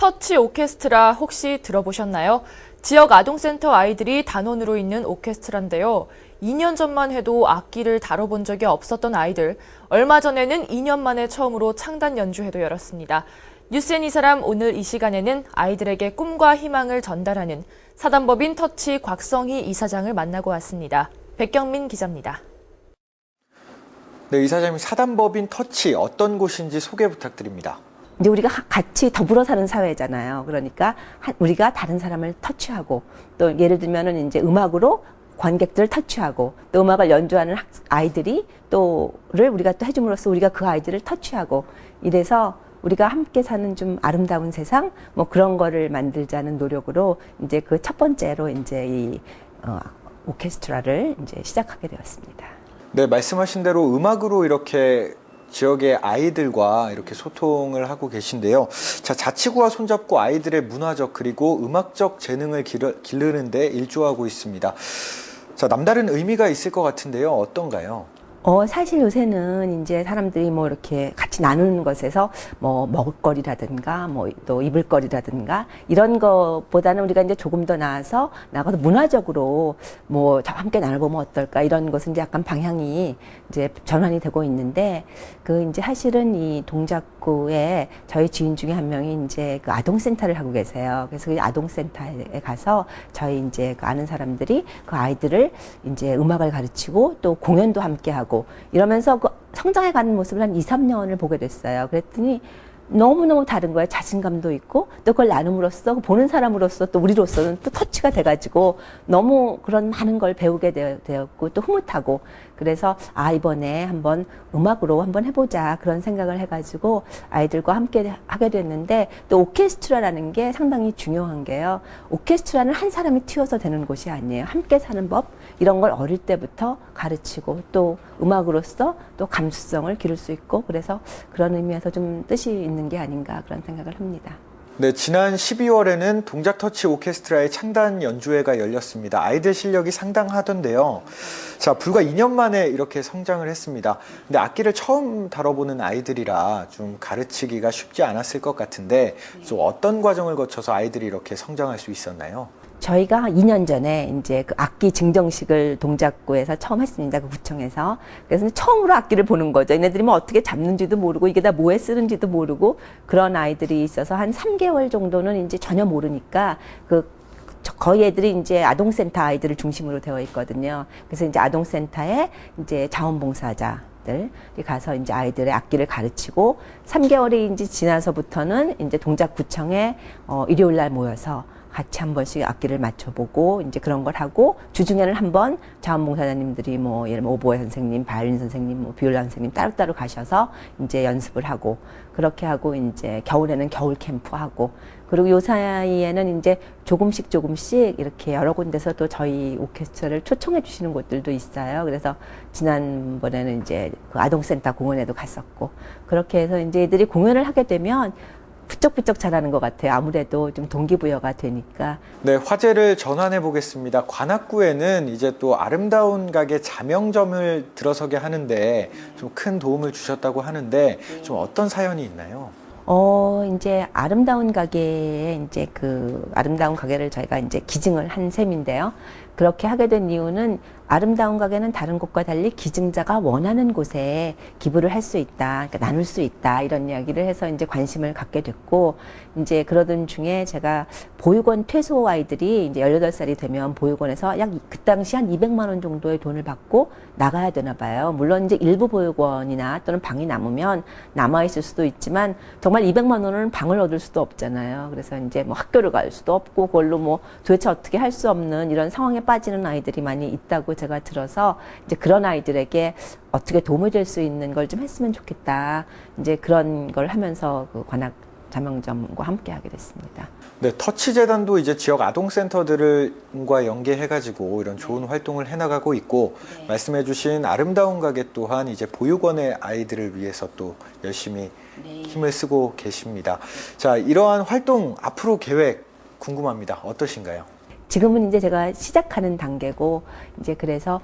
터치 오케스트라 혹시 들어보셨나요? 지역 아동센터 아이들이 단원으로 있는 오케스트라인데요. 2년 전만 해도 악기를 다뤄본 적이 없었던 아이들, 얼마 전에는 2년 만에 처음으로 창단 연주회도 열었습니다. 뉴스엔 이 사람, 오늘 이 시간에는 아이들에게 꿈과 희망을 전달하는 사단법인 터치 곽성희 이사장을 만나고 왔습니다. 백경민 기자입니다. 네, 이사장님, 사단법인 터치 어떤 곳인지 소개 부탁드립니다. 이제 우리가 같이 더불어 사는 사회잖아요. 그러니까 우리가 다른 사람을 터치하고, 또 예를 들면은 이제 음악으로 관객들을 터치하고, 또 음악을 연주하는 아이들이 또를 우리가 또 해줌으로써 우리가 그 아이들을 터치하고, 이래서 우리가 함께 사는 좀 아름다운 세상, 뭐 그런 거를 만들자는 노력으로 이제 그 첫 번째로 이제 이 오케스트라를 이제 시작하게 되었습니다. 네, 말씀하신 대로 음악으로 이렇게 지역의 아이들과 이렇게 소통을 하고 계신데요. 자, 자치구와 손잡고 아이들의 문화적 그리고 음악적 재능을 기르는 데 일조하고 있습니다. 자, 남다른 의미가 있을 것 같은데요. 어떤가요? 사실 요새는 이제 사람들이 뭐 이렇게 같이 나누는 것에서 뭐 먹을거리라든가 뭐 또 입을거리라든가 이런 것보다는 우리가 이제 조금 더 나아서 문화적으로 뭐 함께 나눠보면 어떨까 이런 것은 이제 약간 방향이 이제 전환이 되고 있는데, 그 이제 사실은 이 동작구에 저희 지인 중에 한 명이 이제 그 아동센터를 하고 계세요. 그래서 그 아동센터에 가서 저희 이제 그 아는 사람들이 그 아이들을 이제 음악을 가르치고 또 공연도 함께 하고 이러면서 그 성장해가는 모습을 한 2, 3년을 보게 됐어요. 그랬더니 너무너무 다른 거예요. 자신감도 있고 또 그걸 나눔으로써 보는 사람으로서 또 우리로서는 또 터치가 돼가지고 너무 그런 많은 걸 배우게 되었고 또 흐뭇하고, 그래서 이번에 한번 음악으로 한번 해보자 그런 생각을 해가지고 아이들과 함께 하게 됐는데, 또 오케스트라라는 게 상당히 중요한 게요. 오케스트라는 한 사람이 튀어서 되는 곳이 아니에요. 함께 사는 법 이런 걸 어릴 때부터 가르치고 또 음악으로서 또 감수성을 기를 수 있고, 그래서 그런 의미에서 좀 뜻이 있는 게 아닌가 그런 생각을 합니다. 네, 지난 12월에는 동작터치 오케스트라의 창단 연주회가 열렸습니다. 아이들 실력이 상당하던데요. 자, 불과 2년 만에 이렇게 성장을 했습니다. 근데 악기를 처음 다뤄보는 아이들이라 좀 가르치기가 쉽지 않았을 것 같은데, 좀 어떤 과정을 거쳐서 아이들이 이렇게 성장할 수 있었나요? 저희가 2년 전에 이제 그 악기 증정식을 동작구에서 처음 했습니다. 그 구청에서. 그래서 처음으로 악기를 보는 거죠. 얘네들이 뭐 어떻게 잡는지도 모르고 이게 다 뭐에 쓰는지도 모르고 그런 아이들이 있어서 한 3개월 정도는 이제 전혀 모르니까 거의 애들이 이제 아동센터 아이들을 중심으로 되어 있거든요. 그래서 이제 아동센터에 이제 자원봉사자들이 가서 이제 아이들의 악기를 가르치고, 3개월이 이제 지나서부터는 이제 동작구청에 일요일 날 모여서 같이 한 번씩 악기를 맞춰보고 이제 그런 걸 하고, 주중에는 한번 자원봉사자님들이 뭐 예를 들면 오보에 선생님, 바이올린 선생님, 뭐 비올라 선생님 따로따로 가셔서 이제 연습을 하고, 그렇게 하고 이제 겨울에는 겨울 캠프 하고, 그리고 요 사이에는 이제 조금씩 이렇게 여러 군데서 또 저희 오케스트라를 초청해 주시는 곳들도 있어요. 그래서 지난번에는 이제 그 아동센터 공연에도 갔었고, 그렇게 해서 이제 애들이 공연을 하게 되면 부쩍부쩍 잘하는 것 같아요. 아무래도 좀 동기부여가 되니까. 네, 화제를 전환해 보겠습니다. 관악구에는 이제 또 아름다운 가게 자명점을 들어서게 하는데 좀 큰 도움을 주셨다고 하는데, 좀 어떤 사연이 있나요? 이제 아름다운 가게에 이제 그 아름다운 가게를 저희가 이제 기증을 한 셈인데요. 그렇게 하게 된 이유는 아름다운 가게는 다른 곳과 달리 기증자가 원하는 곳에 기부를 할 수 있다, 그러니까 나눌 수 있다, 이런 이야기를 해서 이제 관심을 갖게 됐고, 이제 그러던 중에 제가 보육원 퇴소 아이들이 이제 18살이 되면 보육원에서 약 그 당시 한 200만 원 정도의 돈을 받고 나가야 되나 봐요. 물론 이제 일부 보육원이나 또는 방이 남으면 남아있을 수도 있지만 정말 200만 원은 방을 얻을 수도 없잖아요. 그래서 이제 뭐 학교를 갈 수도 없고 그걸로 뭐 도대체 어떻게 할 수 없는 이런 상황에 빠지는 아이들이 많이 있다고 제가 들어서, 이제 그런 아이들에게 어떻게 도움이 될 수 있는 걸 좀 했으면 좋겠다. 이제 그런 걸 하면서 그 관악 자명점과 함께 하게 됐습니다. 네, 터치재단도 이제 지역 아동센터들과 연계해가지고 이런 좋은 활동을 해나가고 있고, 네. 말씀해주신 아름다운 가게 또한 이제 보육원의 아이들을 위해서 또 열심히 힘을 쓰고 계십니다. 자, 이러한 활동 앞으로 계획 궁금합니다. 어떠신가요? 지금은 이제 제가 시작하는 단계고, 이제 그래서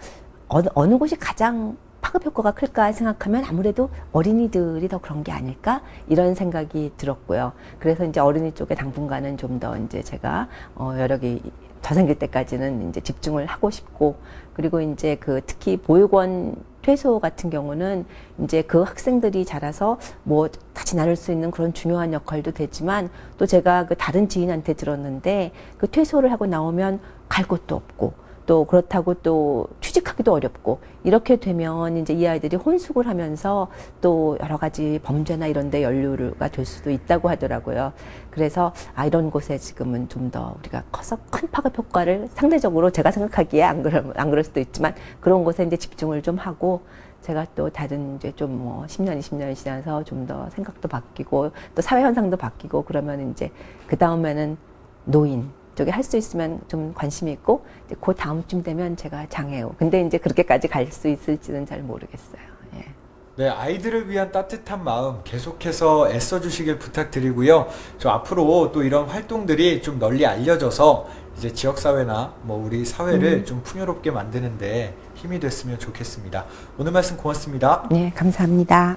어느 곳이 가장 파급 효과가 클까 생각하면 아무래도 어린이들이 더 그런 게 아닐까 이런 생각이 들었고요. 그래서 이제 어린이 쪽에 당분간은 좀 더 이제 제가 여력이 더 생길 때까지는 이제 집중을 하고 싶고, 그리고 이제 그 특히 보육원 퇴소 같은 경우는 이제 그 학생들이 자라서 뭐 같이 나눌 수 있는 그런 중요한 역할도 되지만, 또 제가 그 다른 지인한테 들었는데 그 퇴소를 하고 나오면 갈 곳도 없고 또 그렇다고 또 취직하기도 어렵고, 이렇게 되면 이제 이 아이들이 혼숙을 하면서 또 여러 가지 범죄나 이런 데 연루가 될 수도 있다고 하더라고요. 그래서 이런 곳에 지금은 좀 더 우리가 커서 큰 파급 효과를 상대적으로 제가 생각하기에 안 그럴 수도 있지만 그런 곳에 이제 집중을 좀 하고, 제가 또 다른 이제 좀 뭐 10년, 20년이 지나서 좀 더 생각도 바뀌고 또 사회 현상도 바뀌고 그러면 이제 그 다음에는 노인 쪽에 할 수 있으면 좀 관심이 있고, 이제 그 다음쯤 되면 제가 장애우. 근데 이제 그렇게까지 갈 수 있을지는 잘 모르겠어요. 예. 네, 아이들을 위한 따뜻한 마음 계속해서 애써주시길 부탁드리고요. 저 앞으로 또 이런 활동들이 좀 널리 알려져서 이제 지역사회나 뭐 우리 사회를 좀 풍요롭게 만드는데 힘이 됐으면 좋겠습니다. 오늘 말씀 고맙습니다. 네, 감사합니다.